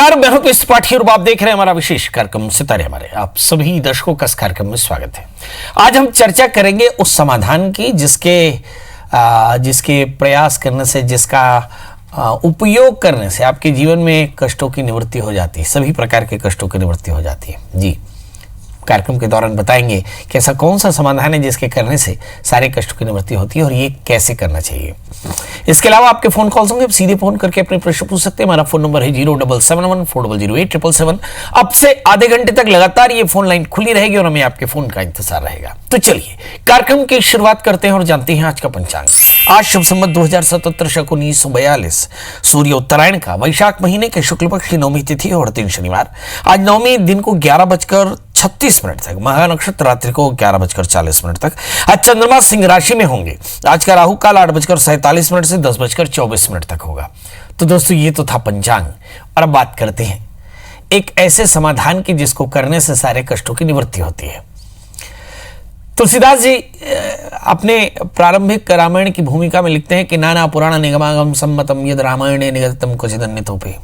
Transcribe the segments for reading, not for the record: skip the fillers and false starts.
नमस्कार, मैं हूं कृष्ण पाठी और आप देख रहे हैं हमारा विशेष कार्यक्रम सितारे हमारे। आप सभी दर्शकों का इस कार्यक्रम में स्वागत है। आज हम चर्चा करेंगे उस समाधान की जिसके प्रयास करने से, जिसका उपयोग करने से आपके जीवन में कष्टों की निवृत्ति हो जाती है, सभी प्रकार के कष्टों की निवृत्ति हो जाती है। जी, कार्यक्रम के दौरान बताएंगे कि ऐसा कौन सा समाधान है जिसके करने से सारे कष्टों की निवृत्ति होती है और ये कैसे करना चाहिए। इसके अलावा आपके फोन कॉल्स होंगे, आप सीधे फोन करके अपने प्रश्न पूछ सकते हैं। हमारा फोन नंबर है 07714008777। अब से आधे घंटे तक लगातार ये फोन लाइन खुली रहेगी और हमें आपके फोन का इंतजार रहेगा। तो चलिए कार्यक्रम की शुरुआत करते हैं और जानते हैं आज का पंचांग। आज शुभ संवत 2077 शक 1942, सूर्य उत्तरायण का वैशाख महीने के शुक्ल पक्ष की नौमी तिथि और दिन शनिवार। आज नौमी दिन को 11:36 तक, महा नक्षत्र रात्रि को 11:40 तक। आज चंद्रमा सिंह राशि में होंगे। आज का राहु काल 8:47 से 10:24 तक होगा। तो दोस्तों, ये तो था पंचांग और अब बात करते हैं एक ऐसे समाधान की जिसको करने से सारे कष्टों की निवृत्ति होती है। तुलसीदास जी अपने प्रारंभिक रामायण की भूमिका में लिखते हैं कि नाना पुराण निगमागम सम्मतम यद रामायणे निगतम क्वचिद अन्यथोपि,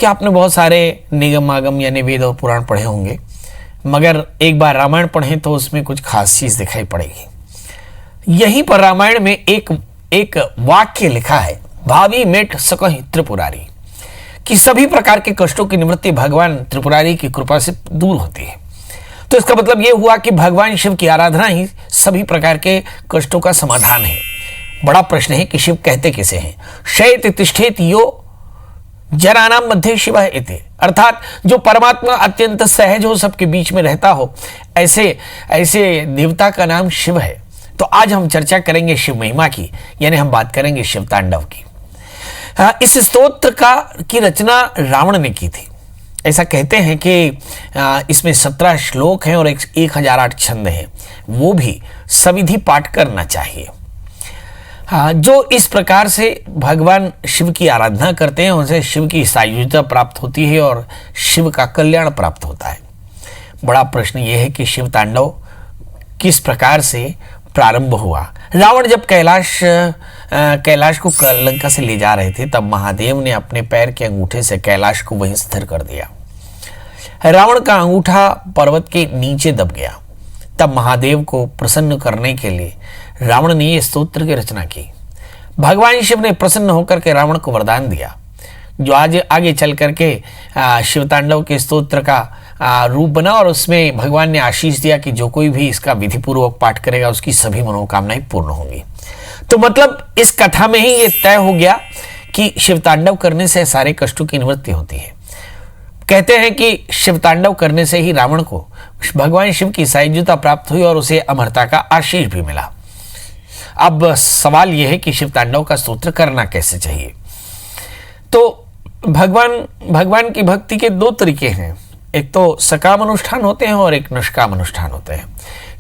कि आपने बहुत सारे निगमागम यानी वेद और पुराण पढ़े होंगे, मगर एक बार रामायण पढ़ें तो उसमें कुछ खास चीज दिखाई पड़ेगी। यहीं पर रामायण में एक वाक्य लिखा है, भावी मेट सकहि त्रिपुरारी, कि सभी प्रकार के कष्टों की निवृत्ति भगवान त्रिपुरारी की कृपा से दूर होती है। तो इसका मतलब यह हुआ कि भगवान शिव की आराधना ही सभी प्रकार के कष्टों का समाधान है। बड़ा प्रश्न है कि शिव कहते किसे हैं। शयति तिष्ठेति यो जनानाम मध्य शिव इति, अर्थात जो परमात्मा अत्यंत सहज हो, सबके बीच में रहता हो, ऐसे देवता का नाम शिव है। तो आज हम चर्चा करेंगे शिव महिमा की, यानी हम बात करेंगे शिव तांडव की। इस स्तोत्र की रचना रावण ने की थी। ऐसा कहते हैं कि इसमें 17 श्लोक हैं और 1008 छंद हैं, वो भी सविधि पाठ करना चाहिए। जो इस प्रकार से भगवान शिव की आराधना करते हैं उनसे शिव की सायुज्यता प्राप्त होती है और शिव का कल्याण प्राप्त होता है। बड़ा प्रश्न यह है कि शिव तांडव किस प्रकार से प्रारंभ हुआ। रावण जब कैलाश को लंका से ले जा रहे थे, तब महादेव ने अपने पैर के अंगूठे से कैलाश को वहीं स्थिर कर दिया। रावण का अंगूठा पर्वत के नीचे दब गया। तब महादेव को प्रसन्न करने के लिए रावण ने यह स्तोत्र की रचना की। भगवान शिव ने प्रसन्न होकर के रावण को वरदान दिया, जो आज आगे चल करके शिव तांडव के स्तोत्र का रूप बना, और उसमें भगवान ने आशीष दिया कि जो कोई भी इसका विधिपूर्वक पाठ करेगा उसकी सभी मनोकामनाएं पूर्ण होंगी। तो मतलब इस कथा में ही ये तय हो गया कि शिव तांडव करने से सारे कष्टों की निवृत्ति होती है। कहते हैं कि शिव तांडव करने से ही रावण को भगवान शिव की सायुज्यता प्राप्त हुई और उसे अमरता का आशीष भी मिला। अब सवाल यह है कि शिव तांडव का स्तोत्र करना कैसे चाहिए। तो भगवान की भक्ति के दो तरीके हैं, एक तो सकाम अनुष्ठान होते हैं और एक निष्काम अनुष्ठान होते हैं।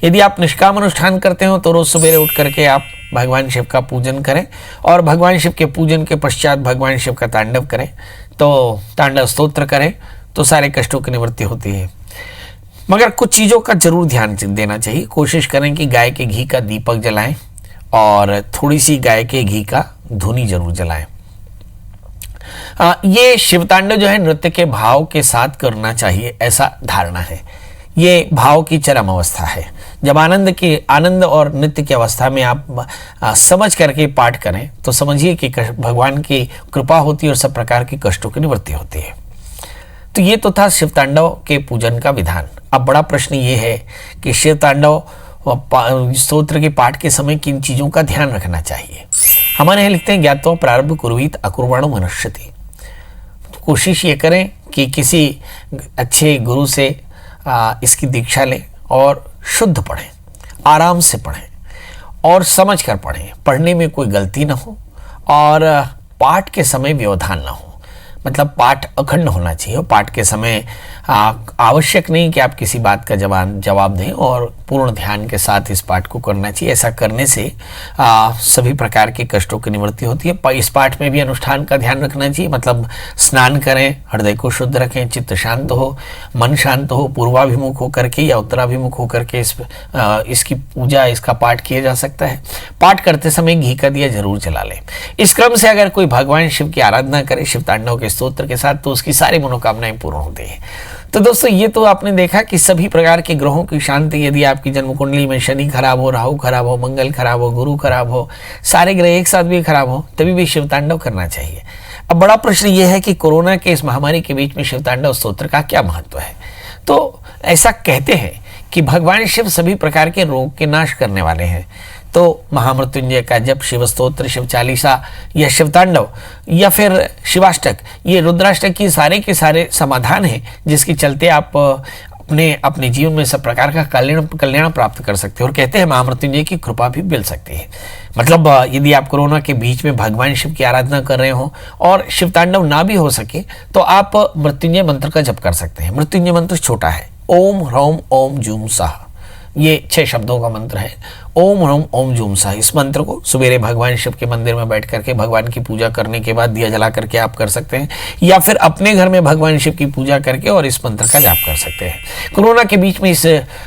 यदि आप निष्काम अनुष्ठान करते हो तो रोज सवेरे उठ करके आप भगवान शिव का पूजन करें और भगवान शिव के पूजन के पश्चात भगवान शिव का तांडव करें, तो तांडव स्तोत्र करें तो सारे कष्टों की निवृत्ति होती है। मगर कुछ चीज़ों का जरूर ध्यान देना चाहिए। कोशिश करें कि गाय के घी का दीपक जलाएं और थोड़ी सी गाय के घी का धूनी जरूर जलाएं। ये शिव तांडव जो है नृत्य के भाव के साथ करना चाहिए, ऐसा धारणा है। ये भाव की चरम अवस्था है। जब आनंद और नृत्य की अवस्था में आप समझ करके पाठ करें तो समझिए कि भगवान की कृपा होती है और सब प्रकार की कष्टों की निवृत्ति होती है। तो ये तो था शिव तांडव के पूजन का विधान। अब बड़ा प्रश्न ये है कि शिव तांडव स्तोत्र के पाठ के समय किन चीज़ों का ध्यान रखना चाहिए। हमारे यहाँ लिखते हैं, ज्ञातो प्रारंभ कुर्वीत अकुर्वाणो मनुष्यति। कोशिश ये करें कि किसी अच्छे गुरु से इसकी दीक्षा लें और शुद्ध पढ़ें, आराम से पढ़ें और समझ कर पढ़ें। पढ़ने में कोई गलती ना हो और पाठ के समय व्यवधान ना हो। मतलब पाठ अखंड होना चाहिए। पाठ के समय आवश्यक नहीं कि आप किसी बात का जवाब दें और पूर्ण ध्यान के साथ इस पाठ को करना चाहिए। ऐसा करने से सभी प्रकार के कष्टों की निवृत्ति होती है। इस पाठ में भी अनुष्ठान का ध्यान रखना चाहिए, मतलब स्नान करें, हृदय को शुद्ध रखें, चित्त शांत हो, मन शांत हो, पूर्वाभिमुख होकर के या उत्तराभिमुख होकर के इसकी पूजा, इसका पाठ किया जा सकता है। पाठ करते समय घी का दिया जरूर जला लें। इस क्रम से अगर कोई भगवान शिव की आराधना करे शिव तांडव के स्तोत्र के साथ तो उसकी सारी मनोकामनाएं पूर्ण होती हैं। तो दोस्तों ये तो आपने देखा कि सभी प्रकार के ग्रहों की शांति, यदि आपकी जन्म कुंडली में शनि खराब हो, राहु खराब हो, मंगल खराब हो, गुरु खराब हो, सारे ग्रह एक साथ भी खराब हो, तभी भी शिव तांडव करना चाहिए। अब बड़ा प्रश्न ये है कि कोरोना के इस महामारी के बीच में शिव तांडव स्तोत्र का क्या महत्व है। तो ऐसा कहते हैं कि भगवान शिव सभी प्रकार के रोग के नाश करने वाले हैं। तो महामृत्युंजय का जप, शिव स्तोत्र, शिव चालीसा या शिव तांडव या फिर शिवाष्टक, ये रुद्राष्टक की सारे के सारे समाधान हैं जिसके चलते आप अपने जीवन में सब प्रकार का कल्याण प्राप्त कर सकते हैं। और कहते हैं महामृत्युंजय की कृपा भी मिल सकती है। मतलब यदि आप कोरोना के बीच में भगवान शिव की आराधना कर रहे हो और शिव तांडव ना भी हो सके तो आप मृत्युंजय मंत्र का जप कर सकते हैं। मृत्युंजय मंत्र छोटा है, ओम ह्रौम ओम जूम साह, ये 6 शब्दों का मंत्र है। ओम ह्रौम ओम जूम साह, इस मंत्र को सवेरे भगवान शिव के मंदिर में बैठ करके भगवान की पूजा करने के बाद दिया जला करके आप कर सकते हैं, या फिर अपने घर में भगवान शिव की पूजा करके और इस मंत्र का जाप कर सकते हैं। कोरोना के बीच में इस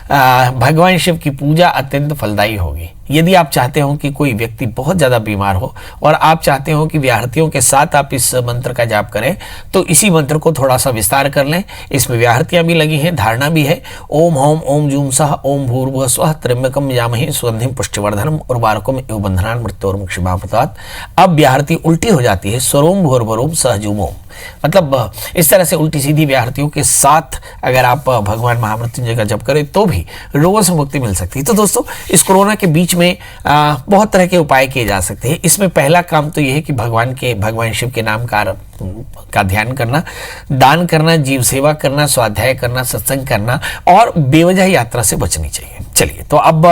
भगवान शिव की पूजा अत्यंत फलदायी होगी। यदि आप चाहते हो कि कोई व्यक्ति बहुत ज़्यादा बीमार हो और आप चाहते हो कि व्याहृतियों के साथ आप इस मंत्र का जाप करें तो इसी मंत्र को थोड़ा सा विस्तार कर लें। इसमें व्याहृतियाँ भी लगी हैं, धारणा भी है। ओम होम ओम जूम सह ओम भूर्भुवः स्वः त्र्यंबकम यामहे सुगंधिम पुष्टिवर्धनम उर्वारुकम इव बंधनान् मृत्योर्मुक्षीमामृतात्। अब व्याहृति उल्टी हो जाती है, स्वरोम भूर्भुवः सह जूम ओम। मतलब इस तरह से उल्टी सीधी व्याहृतियों के साथ अगर आप भगवान महामृत्युंजय का जप करें तो भी रोगों से मुक्ति मिल सकती है। तो दोस्तों इस कोरोना के बीच में बहुत तरह के उपाय किए जा सकते हैं। इसमें पहला काम तो यह है कि भगवान शिव के नाम का ध्यान करना, दान करना, जीव सेवा करना, स्वाध्याय करना, सत्संग करना और बेवजह यात्रा से बचनी चाहिए। चलिए तो अब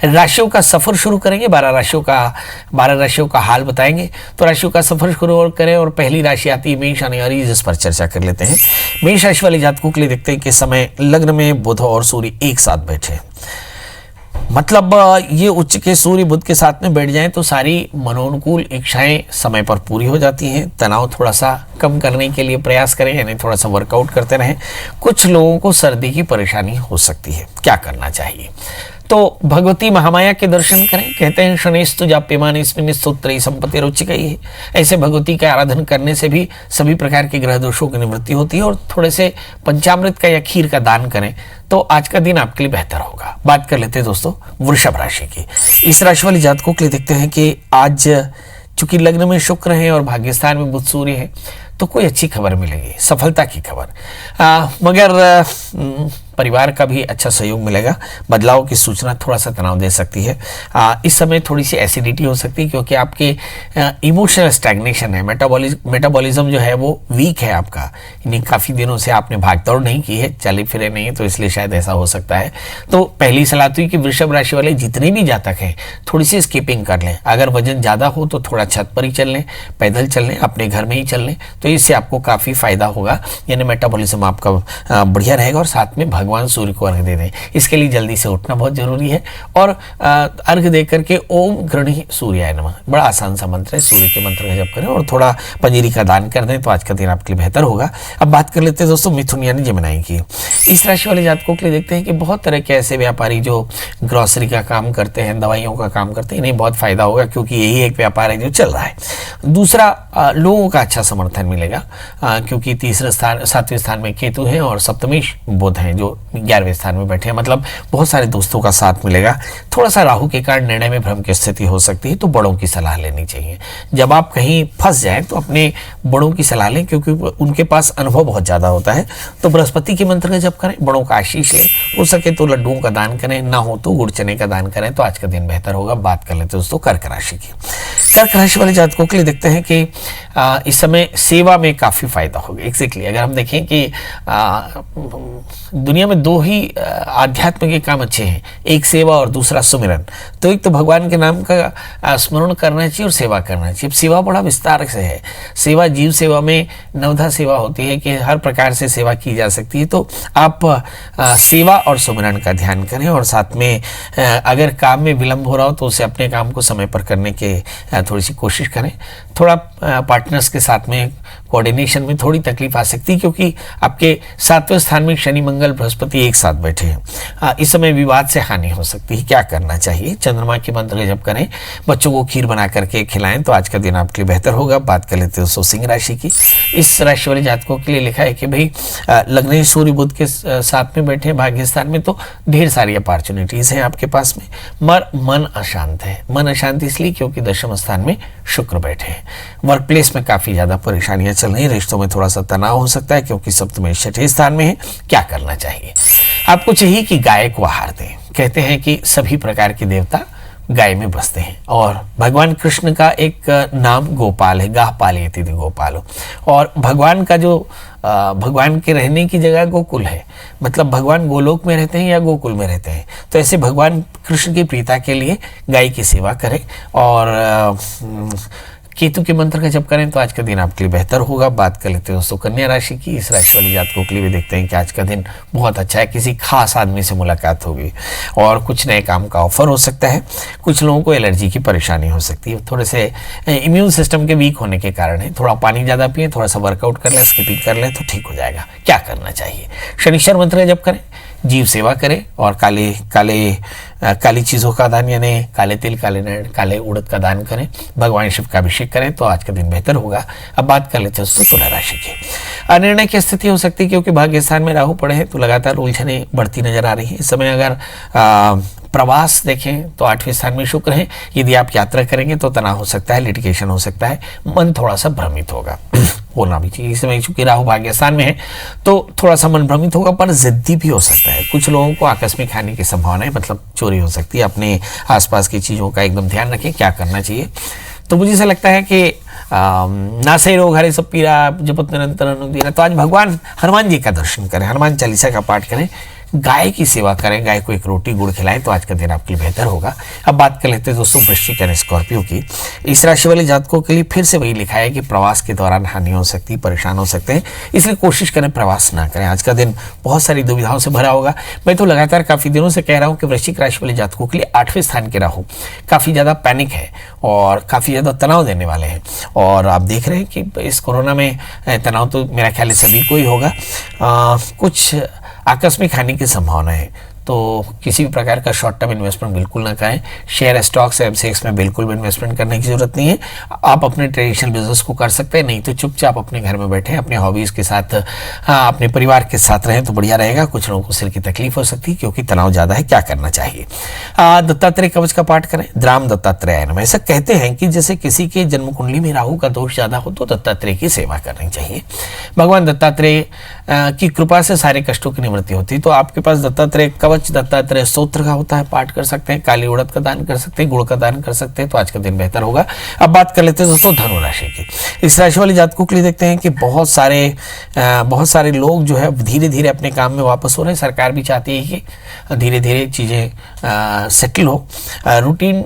राशियों का सफर शुरू करेंगे। 12 राशियों का हाल बताएंगे। तो राशियों का सफर शुरू करें और पहली राशि आती है मेष यानी जिस पर चर्चा कर लेते हैं। मेष राशि वाले जातकों के लिए देखते हैं कि समय लग्न में बुध और सूर्य एक साथ बैठे, मतलब ये उच्च के सूर्य बुध के साथ में बैठ जाएं तो सारी मनोनुकूल इच्छाएं समय पर पूरी हो जाती हैं। तनाव थोड़ा सा कम करने के लिए प्रयास करें, यानी थोड़ा सा वर्कआउट करते रहें। कुछ लोगों को सर्दी की परेशानी हो सकती है, क्या करना चाहिए? तो भगवती महामाया के दर्शन करें। कहते हैं शनिस्तु जाप्यमान इसमें स्तोत्र संपत्ति रुचि गई है। ऐसे भगवती का आराधन करने से भी सभी प्रकार के ग्रह दोषों की निवृत्ति होती है। और थोड़े से पंचामृत का या खीर का दान करें तो आज का दिन आपके लिए बेहतर होगा। बात कर लेते हैं दोस्तों वृषभ राशि की। इस राशि वाले जातकों के लिए देखते हैं कि आज चूंकि लग्न में शुक्र है और भाग्यस्थान में बुध सूर्य है तो कोई अच्छी खबर मिलेगी, सफलता की खबर। मगर परिवार का भी अच्छा सहयोग मिलेगा। बदलाव की सूचना थोड़ा सा तनाव दे सकती है। इस समय थोड़ी सी एसिडिटी हो सकती है क्योंकि आपके इमोशनल स्टैग्नेशन है, मेटाबॉलिज्म जो है वो वीक है आपका, यानी काफ़ी दिनों से आपने भागदौड़ नहीं की है, चले फिरे नहीं है, तो इसलिए शायद ऐसा हो सकता है। तो पहली सलाह तो कि वृषभ राशि वाले जितने भी जातक हैं थोड़ी सी स्किपिंग कर लें। अगर वजन ज़्यादा हो तो थोड़ा छत पर ही चल लें, पैदल चल लें, अपने घर में ही चल लें, तो इससे आपको काफ़ी फायदा होगा, यानी मेटाबॉलिज्म आपका बढ़िया रहेगा। और साथ में भगवान सूर्य को अर्घ दे दें। इसके लिए जल्दी से उठना बहुत जरूरी है और अर्घ दे करके ओम गृणी सूर्याय नमः, बड़ा आसान सा मंत्र है, सूर्य के मंत्र का जप करें और थोड़ा पंजीरी का दान कर दें तो आज का दिन आपके लिए बेहतर होगा। अब बात कर लेते हैं दोस्तों मिथुन यानी जमिनाई की। इस राशि वाले जातकों के लिए देखते हैं कि बहुत तरह के ऐसे व्यापारी जो ग्रोसरी का काम करते हैं, दवाइयों का काम करते हैं, इन्हें बहुत फायदा होगा क्योंकि यही एक व्यापार है जो चल रहा है। दूसरा, लोगों का अच्छा समर्थन मिलेगा क्योंकि 7वें स्थान में केतु है और सप्तमेश बुध हैं जो 11वें स्थान में बैठे हैं, मतलब बहुत सारे दोस्तों का साथ मिलेगा। थोड़ा सा राहु के कारण निर्णय में भ्रम की स्थिति हो सकती है, तो बड़ों की सलाह लेनी चाहिए। जब आप कहीं फंस जाएं तो अपने बड़ों की सलाह लें क्योंकि उनके पास अनुभव बहुत ज़्यादा होता है। तो बृहस्पति के मंत्र का जप करें, बड़ों का आशीष लें, हो सके तो लड्डुओं का दान करें, ना हो तो गुड़ चने का दान करें, तो आज का दिन बेहतर होगा। बात कर लेते हैं दोस्तों कर्क राशि की। कर्क राशि वाले जातकों के लिए देखते हैं कि इस समय सेवा में काफ़ी फायदा होगा। एग्जैक्टली अगर हम देखें कि दुनिया में दो ही आध्यात्म के काम अच्छे हैं, एक सेवा और दूसरा सुमिरन। तो एक तो भगवान के नाम का स्मरण करना चाहिए और सेवा करना चाहिए। अब सेवा बड़ा विस्तार से है। सेवा, जीव सेवा में नवधा सेवा होती है कि हर प्रकार से सेवा की जा सकती है। तो आप सेवा और सुमिरन का ध्यान करें और साथ में अगर काम में विलंब हो रहा हो तो उसे अपने काम को समय पर करने के थोड़ी सी कोशिश करें। थोड़ा पार्टनर्स के साथ में कोऑर्डिनेशन में थोड़ी तकलीफ आ सकती है क्योंकि आपके 7वें स्थान में शनि मंगल बृहस्पति एक साथ बैठे हैं। इस समय विवाद से हानि हो सकती है। क्या करना चाहिए? चंद्रमा के मंत्र का जप करें, बच्चों को खीर बना करके खिलाएं तो आज का दिन आपके लिए बेहतर होगा। बात कर लेते हैं सिंह राशि की। इस राशि वाले जातकों के लिए लिखा है कि भाई लग्नेश सूर्य बुध के साथ में बैठे भाग्य स्थान में, तो ढेर सारी अपॉर्चुनिटीज हैं आपके पास में। मगर मन अशांत है। मन अशांत इसलिए क्योंकि दशम स्थान में शुक्र बैठे हैं। वर्क प्लेस में काफी ज्यादा परेशानियां चल रही हैं। रिश्तों में थोड़ा सा तनाव हो सकता है क्योंकि सप्तम छठे स्थान में है। क्या करना चाहिए? आपको चाहिए कि गाय को आहार दें। कहते हैं कि सभी प्रकार के देवता गाय में बसते हैं और भगवान कृष्ण का एक नाम गोपाल है, गाह पाले यति गोपालो। और भगवान का जो भगवान के रहने की जगह गोकुल है, मतलब भगवान गोलोक में रहते हैं या गोकुल में रहते हैं। तो ऐसे भगवान कृष्ण की प्रीता के लिए गाय की सेवा करें और केतु के मंत्र का जप करें तो आज का दिन आपके लिए बेहतर होगा। बात कर लेते हैं दोस्तों कन्या राशि की। इस राशि वाले जातकों के लिए भी देखते हैं कि आज का दिन बहुत अच्छा है। किसी खास आदमी से मुलाकात होगी और कुछ नए काम का ऑफर हो सकता है। कुछ लोगों को एलर्जी की परेशानी हो सकती है, थोड़े से इम्यून सिस्टम के वीक होने के कारण है। थोड़ा पानी ज़्यादा पिए, थोड़ा सा वर्कआउट कर लें, स्किपिंग कर लें तो ठीक हो जाएगा। क्या करना चाहिए? शनिश्चर मंत्र का जप करें, जीव सेवा करें और काली चीज़ों का दान यानी काले तिल, काले नर, काले उड़द का दान करें। भगवान शिव का अभिषेक करें तो आज का दिन बेहतर होगा। अब बात कर लेते हैं दोस्तों तुला राशि की। अनिर्णय की स्थिति हो सकती है क्योंकि भाग्य स्थान में राहु पड़े हैं तो लगातार उलझनें बढ़ती नजर आ रही है। इस समय अगर प्रवास देखें तो 8वें स्थान में शुक्र है। यदि आप यात्रा करेंगे तो तनाव हो सकता है, लिटिगेशन हो सकता है, मन थोड़ा सा भ्रमित होगा होना भी चाहिए। इस समय चूंकि राहु भाग्य स्थान में है तो थोड़ा सा मन भ्रमित होगा, पर जिद्दी भी हो सकता है। कुछ लोगों को आकस्मिक हानि की संभावना है, मतलब चोरी हो सकती है। अपने आसपास की चीज़ों का एकदम ध्यान रखें। क्या करना चाहिए? तो मुझे ऐसा लगता है कि नासे रोग हरे सब पीरा जपत निरंतर अनुदीरा। तो आज भगवान हनुमान जी का दर्शन करें, हनुमान चालीसा का पाठ करें, गाय की सेवा करें, गाय को एक रोटी गुड़ खिलाएं तो आज का दिन आपके लिए बेहतर होगा। अब बात कर लेते हैं दोस्तों वृश्चिक यानी स्कॉर्पियो की। इस राशि वाले जातकों के लिए फिर से वही लिखा है कि प्रवास के दौरान हानि हो सकती है, परेशान हो सकते हैं, इसलिए कोशिश करें प्रवास ना करें। आज का दिन बहुत सारी दुविधाओं से भरा होगा। मैं तो लगातार काफ़ी दिनों से कह रहा हूँ कि वृश्चिक राशि वाले जातकों के लिए 8वें स्थान के राहु काफ़ी ज़्यादा पैनिक है और काफ़ी ज़्यादा तनाव देने वाले हैं। और आप देख रहे हैं कि इस कोरोना में तनाव तो मेरा ख्याल है सभी को ही होगा। कुछ आकस्मिक हानि की संभावना है तो किसी भी प्रकार का शॉर्ट टर्म इन्वेस्टमेंट बिल्कुल ना करें। शेयर स्टॉक्स एमसीएक्स में बिल्कुल भी इन्वेस्टमेंट करने की जरूरत नहीं है। आप अपने ट्रेडिशनल बिजनेस को कर सकते हैं, नहीं तो चुपचाप अपने घर में बैठे अपने हॉबीज के साथ अपने परिवार के साथ रहें तो बढ़िया रहेगा। कुछ लोगों को सिर की तकलीफ हो सकती है क्योंकि तनाव ज़्यादा है। क्या करना चाहिए? दत्तात्रेय कवच का पाठ करें, द्राम दत्तात्रेय नमः। ऐसा कहते हैं कि जैसे किसी के जन्म कुंडली में राहु का दोष ज़्यादा हो तो दत्तात्रेय की सेवा करनी चाहिए। भगवान दत्तात्रेय की कृपा से सारे कष्टों की निवृत्ति होती है। तो आपके पास दत्तात्रेय कवच, दत्तात्रेय स्तोत्र का होता है, पाठ कर सकते हैं। काली उड़द का दान कर सकते हैं, गुड़ का दान कर सकते हैं तो आज का दिन बेहतर होगा। अब बात कर लेते हैं दोस्तों धनु राशि की। इस राशि वाले जातकों के लिए देखते हैं कि बहुत सारे लोग जो है धीरे धीरे अपने काम में वापस हो रहे हैं। सरकार भी चाहती है कि धीरे धीरे चीज़ें सेटल हो। रूटीन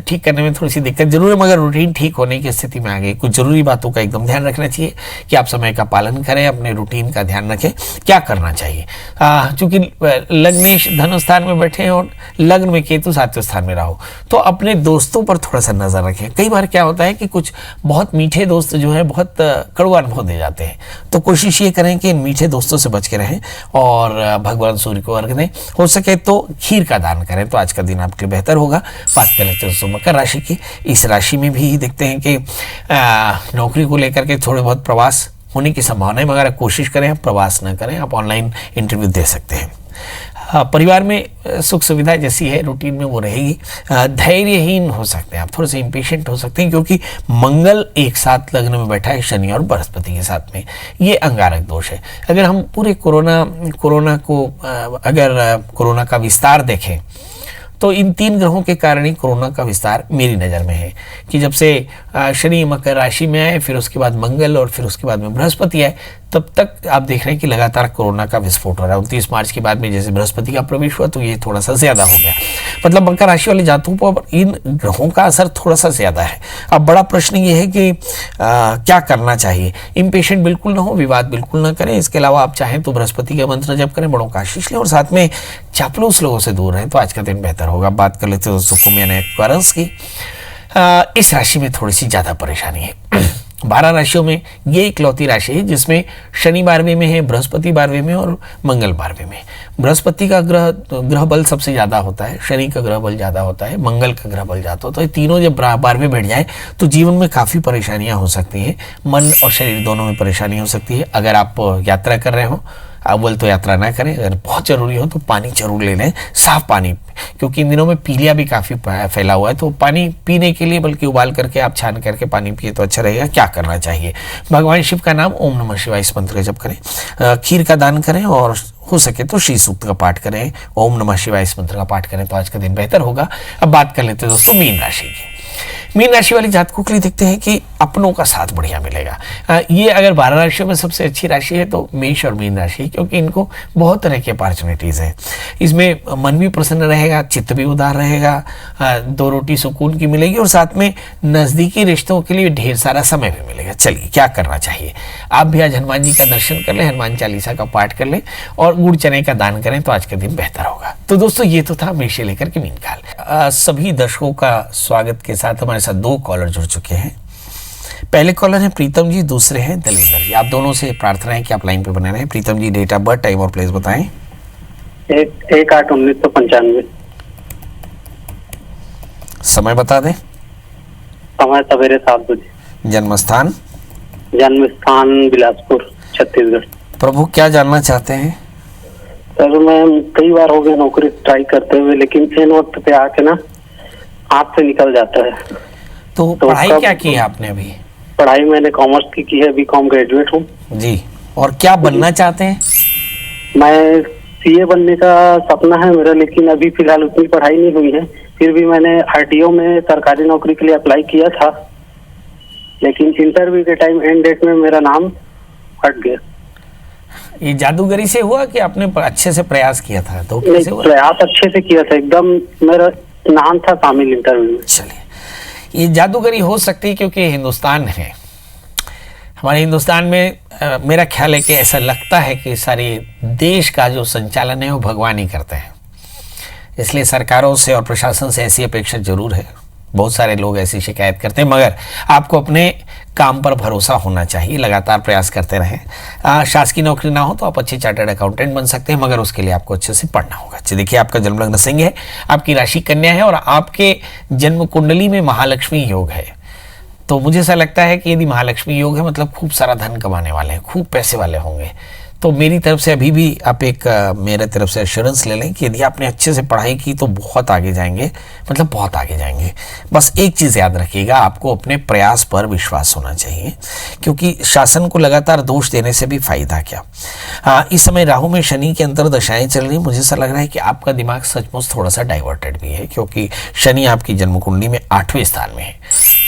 ठीक करने में थोड़ी सी दिक्कत जरूर है, मगर रूटीन ठीक होने की स्थिति में आ गई। कुछ जरूरी बातों का एकदम ध्यान रखना चाहिए कि आप समय का पालन करें, अपने रूटीन का ध्यान रखें। क्या करना चाहिए? चूंकि लग्नेश धनु स्थान में बैठे हैं और लग्न में केतु 7वें स्थान में राहु, तो अपने दोस्तों पर थोड़ा सा नजर रखें। कई बार क्या होता है कि कुछ बहुत मीठे दोस्त जो है बहुत कड़वा अनुभव दे जाते हैं, तो कोशिश ये करें कि इन मीठे दोस्तों से बच के रहें और भगवान सूर्य को अर्घ दें। हो सके तो खीर का दान करें तो आज का दिन आपके लिए बेहतर होगा। बात कर लेते हैं मकर राशि की। इस राशि में भी देखते हैं कि नौकरी को लेकर के थोड़े बहुत प्रवास होने की संभावना है, मगर कोशिश करें आप प्रवास न करें। आप ऑनलाइन इंटरव्यू दे सकते हैं। परिवार में सुख सुविधा जैसी है रूटीन में वो रहेगी। धैर्यहीन हो सकते हैं आप, थोड़े से इम्पेशेंट हो सकते हैं क्योंकि मंगल एक साथ लग्न में बैठा है शनि और बृहस्पति के साथ में। ये अंगारक दोष है। अगर हम पूरे कोरोना का विस्तार देखें तो इन 3 ग्रहों के कारण ही कोरोना का विस्तार मेरी नज़र में है कि जब से शनि मकर राशि में आए, फिर उसके बाद मंगल और फिर उसके बाद में बृहस्पति आए, तब तक आप देख रहे हैं कि लगातार कोरोना का विस्फोट हो रहा है। 29 मार्च के बाद में जैसे बृहस्पति का प्रवेश हुआ तो ये थोड़ा सा ज्यादा हो गया। मतलब मकर राशि वाले जातकों पर इन ग्रहों का असर थोड़ा सा ज्यादा है। अब बड़ा प्रश्न ये है कि क्या करना चाहिए। इम्पेशेंट बिल्कुल ना हो, विवाद बिल्कुल ना करें। इसके अलावा आप चाहें तो बृहस्पति का मंत्र जप करें, बड़ों का आशीष लें और साथ में चापलूस लोगों से दूर रहें तो आज का दिन बेहतर होगा। बात कर लेते हैं दोस्तों कुंभ यानी एक्वारियस की। इस राशि में थोड़ी सी ज्यादा परेशानी है। 12 राशियों में ये इकलौती राशि है जिसमें शनि 12वें में है, बृहस्पति 12वें में और मंगल 12वें में। बृहस्पति का ग्रह बल सबसे ज्यादा होता है, शनि का ग्रह बल ज्यादा होता है, मंगल का ग्रह बल ज्यादा होता है। तो ये तीनों जब 12वें बैठ जाए तो जीवन में काफी परेशानियां हो सकती हैं। मन और शरीर दोनों में परेशानी हो सकती है। अगर आप यात्रा कर रहे हो, अव्वल तो यात्रा ना करें। अगर बहुत जरूरी हो तो पानी जरूर ले लें, साफ पानी, क्योंकि इन दिनों में पीलिया भी काफ़ी फैला हुआ है। तो पानी पीने के लिए बल्कि उबाल करके आप छान करके पानी पिए तो अच्छा रहेगा। क्या करना चाहिए, भगवान शिव का नाम ओम नमः शिवाय इस मंत्र का जप करें, खीर का दान करें और हो सके तो श्री सूक्त का पाठ करें, ओम नमः शिवाय इस मंत्र का पाठ करें तो आज का दिन बेहतर होगा। अब बात कर लेते हैं दोस्तों मीन राशि की। मीन राशि वाली जातकों के लिए देखते हैं कि अपनों का साथ बढ़िया मिलेगा। ये अगर 12 राशियों में सबसे अच्छी राशि है तो मेष और मीन राशि, क्योंकि इनको बहुत तरह की अपॉर्चुनिटीज है। इसमें मन भी प्रसन्न रहेगा, चित्त भी उदार रहेगा, 2 रोटी सुकून की मिलेगी और साथ में नजदीकी रिश्तों के लिए ढेर सारा समय भी मिलेगा। चलिए क्या करना चाहिए, आप भी आज हनुमान जी का दर्शन कर लें, हनुमान चालीसा का पाठ कर लें और गुड़ चने का दान करें तो आज का दिन बेहतर होगा। तो दोस्तों ये तो था मेष से लेकर के मीन काल। सभी दर्शकों का स्वागत के साथ हमारे साथ 2 कॉलर जुड़ चुके हैं। पहले कॉलर है प्रीतम जी, दूसरे हैं दलविंदर जी। आप दोनों से प्रार्थना है कि आप लाइन पे बने रहें। प्रीतम जी डेट ऑफ बर्थ, टाइम और प्लेस बताएं। 1/8/1995। समय बता दें। समय सवेरे 7 बजे। जन्म स्थान बिलासपुर छत्तीसगढ़। प्रभु क्या जानना चाहते हैं? सर मैं कई बार हो गया नौकरी ट्राई करते हुए, लेकिन इन वक्त पे आके ना हाथ से निकल जाता है। तो पढ़ाई क्या की है आपने अभी? पढ़ाई मैंने कॉमर्स की है, बीकॉम ग्रेजुएट हूँ जी। और क्या बनना चाहते हैं? मैं सीए बनने का सपना है मेरा, लेकिन अभी फिलहाल उतनी पढ़ाई नहीं हुई है। फिर भी मैंने आरटीओ में सरकारी नौकरी के लिए अप्लाई किया था, लेकिन इंटरव्यू के टाइम एंड डेट में मेरा नाम हट गया। ये जादूगरी से हुआ कि आपने अच्छे से प्रयास किया था? तो कैसे हुआ? प्रयास अच्छे से किया था, एकदम मेरा नाम था शामिल इंटरव्यू में। चलिए, ये जादूगरी हो सकती है क्योंकि हिंदुस्तान है। हमारे हिंदुस्तान में मेरा ख्याल है कि ऐसा लगता है कि सारे देश का जो संचालन है वो भगवान ही करते हैं, इसलिए सरकारों से और प्रशासन से ऐसी अपेक्षा जरूर है। बहुत सारे लोग ऐसी शिकायत करते हैं, मगर आपको अपने काम पर भरोसा होना चाहिए, लगातार प्रयास करते रहें। शासकीय नौकरी ना हो तो आप अच्छे चार्टर्ड अकाउंटेंट बन सकते हैं, मगर उसके लिए आपको अच्छे से पढ़ना होगा। अच्छा देखिए, आपका जन्म लग्न सिंह है, आपकी राशि कन्या है और आपके जन्म कुंडली में महालक्ष्मी योग है। तो मुझे ऐसा लगता है कि यदि महालक्ष्मी योग है मतलब खूब सारा धन कमाने वाले हैं, खूब पैसे वाले होंगे। तो मेरी तरफ से अभी भी आप एक मेरे तरफ से एश्योरेंस ले लें कि यदि आपने अच्छे से पढ़ाई की तो बहुत आगे जाएंगे, मतलब बहुत आगे जाएंगे। बस एक चीज़ याद रखिएगा, आपको अपने प्रयास पर विश्वास होना चाहिए, क्योंकि शासन को लगातार दोष देने से भी फायदा क्या। इस समय राहु में शनि की अंतर्दशाएं चल रही, मुझे ऐसा लग रहा है कि आपका दिमाग सचमुच थोड़ा सा डाइवर्टेड भी है, क्योंकि शनि आपकी जन्म कुंडली में 8वें स्थान में है।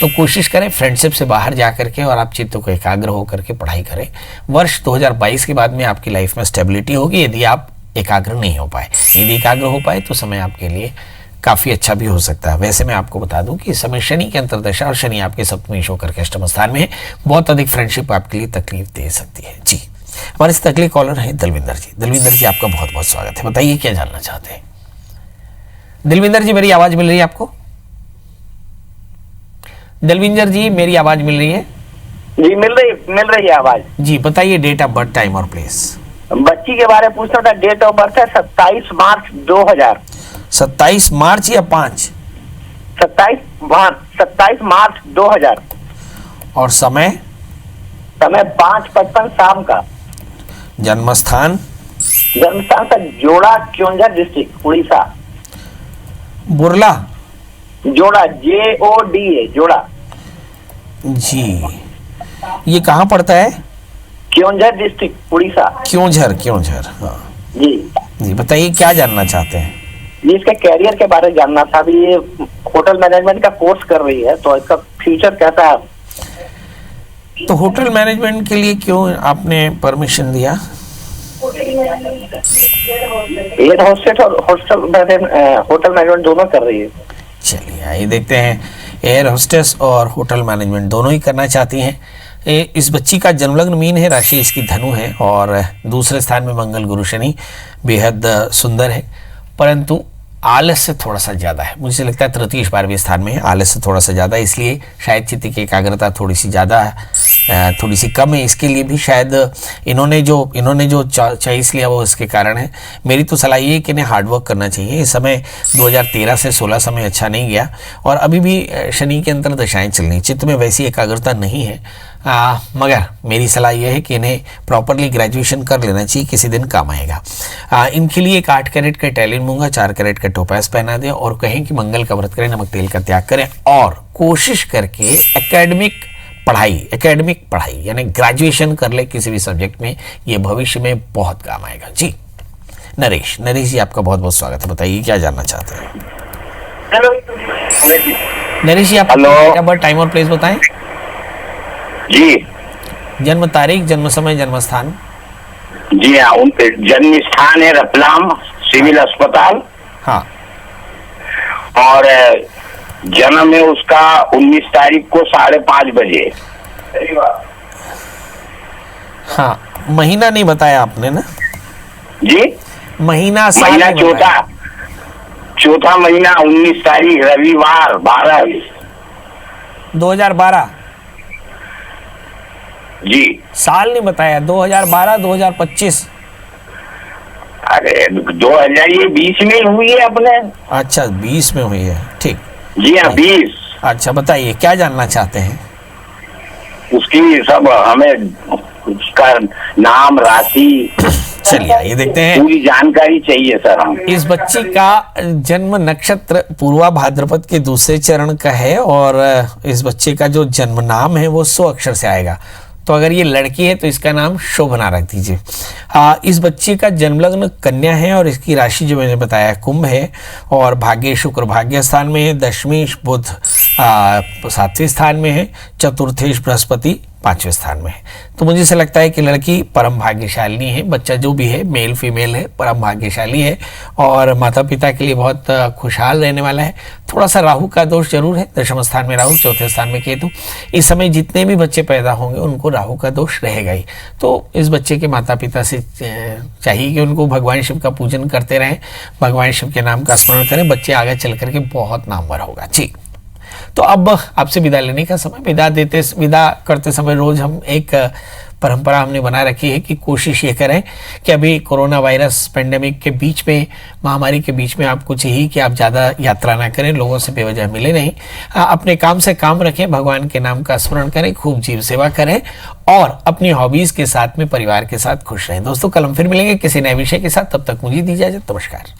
तो कोशिश करें फ्रेंडशिप से बाहर जा करके और आप चित्त को एकाग्र होकर के पढ़ाई करें। वर्ष 2022 के बाद में आपकी लाइफ में स्टेबिलिटी होगी यदि आप एकाग्र नहीं हो पाए। यदि एकाग्र हो पाए तो समय आपके लिए काफ़ी अच्छा भी हो सकता है। वैसे मैं आपको बता दूं कि इस समय शनि की अंतर्दशा और शनि आपके सप्तमी होकर के अष्टम स्थान में है, बहुत अधिक फ्रेंडशिप आपके लिए तकलीफ दे सकती है। जी, हमारे से अगले कॉलर हैं दलविंदर जी। दलविंदर जी आपका बहुत बहुत स्वागत है, बताइए क्या जानना चाहते हैं? दलविंदर जी मेरी आवाज़ मिल रही है आपको? दलविंदर जी मेरी आवाज़ मिल रही है? जी मिल रही है आवाज। जी बताइए डेट ऑफ बर्थ, टाइम और प्लेस। बच्ची के बारे में पूछना था। डेट ऑफ बर्थ है 27 मार्च 2000। 27 मार्च या 5? 27 मार्च 2000। और समय? समय 5:55 शाम का। जन्म स्थान? जन्म स्थान का जोड़ा, क्योंझर डिस्ट्रिक्ट, उड़ीसा। बुरला? जोड़ा, JOD है, जोड़ा जी। ये कहाँ पड़ता है? क्योंझर डिस्ट्रिक्ट, उड़ीसा। क्योंझर, हाँ जी जी। बताइए क्या जानना चाहते हैं? ये इसके कैरियर के बारे में जानना था। अभी ये होटल मैनेजमेंट का कोर्स कर रही है, तो इसका फ्यूचर कैसा है? तो होटल मैनेजमेंट के लिए क्यों आपने परमिशन दिया? एयर होस्टेस और होटल मैनेजमेंट दोनों कर रही है। चलिए आइए देखते हैं, एयर होस्टेस और होटल मैनेजमेंट दोनों ही करना चाहती हैं। इस बच्ची का जन्मलग्न मीन है, राशि इसकी धनु है और दूसरे स्थान में मंगल गुरु शनि बेहद सुंदर है, परंतु आलस्य थोड़ा सा ज़्यादा है। मुझे लगता है तृतीय 12वें स्थान में है, आलस्य थोड़ा सा ज़्यादा, इसलिए शायद चित्त की एकाग्रता थोड़ी सी ज़्यादा है, थोड़ी सी कम है। इसके लिए भी शायद इन्होंने जो चॉइस लिया वो इसके कारण है। मेरी तो सलाह ये है कि इन्हें हार्डवर्क करना चाहिए। इस समय 2013 से 16 समय अच्छा नहीं गया और अभी भी शनि के अंतर दशाएँ चल रही, चित्त में वैसी एकाग्रता नहीं है। मगर मेरी सलाह यह है कि इन्हें प्रॉपरली ग्रेजुएशन कर लेना चाहिए, किसी दिन काम आएगा। इनके लिए एक 8 कैरेट का टैलिन मूंगा, 4 कैरेट का टोपास पहना दें और कहें कि मंगल का व्रत करें, नमक तेल का त्याग करें और कोशिश करके एकेडमिक पढ़ाई यानी ग्रेजुएशन कर ले किसी भी सब्जेक्ट में, ये भविष्य में बहुत काम आएगा। जी नरेश जी, आपका बहुत बहुत स्वागत है। बताइए क्या जानना चाहते हैं? हेलो नरेश जी, आप अपना टाइम और प्लेस बताएं। जी, जन्म तारीख, जन्म समय, जन्म स्थान। जी हाँ, उनके जन्म स्थान है रतलाम सिविल अस्पताल। हाँ, और जन्म है उसका 19 तारीख को 5:30 बजे। हाँ, महीना नहीं बताया आपने ना? जी, महीना साल महीना नहीं बताया। चौथा महीना 19 तारीख रविवार 2012। जी, साल नहीं बताया, 2012 2025। अरे 2020 में हुई है अपने। अच्छा, 20 में हुई है, ठीक। जी हाँ, 20। अच्छा बताइए क्या जानना चाहते हैं? उसकी सब हमें उसका नाम, राशि, चलिए ये देखते हैं। पूरी जानकारी चाहिए सर हम। इस बच्ची का जन्म नक्षत्र पूर्वा भाद्रपद के दूसरे चरण का है और इस बच्चे का जो जन्म नाम है वो 100 अक्षर से आएगा। तो अगर ये लड़की है तो इसका नाम शोभना रख दीजिए। इस बच्ची का जन्मलग्न कन्या है और इसकी राशि जो मैंने बताया कुंभ है और भाग्य शुक्र भाग्य स्थान में है, दशमेश बुध 7वें स्थान में है, चतुर्थेश बृहस्पति 5वें स्थान में है। तो मुझे ऐसा लगता है कि लड़की परम भाग्यशालिनी है। बच्चा जो भी है, मेल फीमेल है, परम भाग्यशाली है और माता पिता के लिए बहुत खुशहाल रहने वाला है। थोड़ा सा राहु का दोष जरूर है, दशम स्थान में राहु, चौथे स्थान में केतु। इस समय जितने भी बच्चे पैदा होंगे उनको राहु का दोष रहेगा ही। तो इस बच्चे के माता पिता से चाहिए कि उनको भगवान शिव का पूजन करते रहें, भगवान शिव के नाम का स्मरण करें। बच्चे आगे चल करके बहुत नामवर होगा। जी, तो अब आपसे विदा लेने का समय। विदा करते समय रोज हम एक परंपरा हमने बना रखी है कि कोशिश ये करें कि अभी कोरोना वायरस पेंडेमिक के बीच में, महामारी के बीच में आपको चाहिए कि आप ज़्यादा यात्रा ना करें, लोगों से बेवजह मिले नहीं, अपने काम से काम रखें, भगवान के नाम का स्मरण करें, खूब जीव सेवा करें और अपनी हॉबीज़ के साथ में परिवार के साथ खुश रहें। दोस्तों, कल हम फिर मिलेंगे किसी नए विषय के साथ। तब तक मुझे दीजिए इजाज़त। नमस्कार।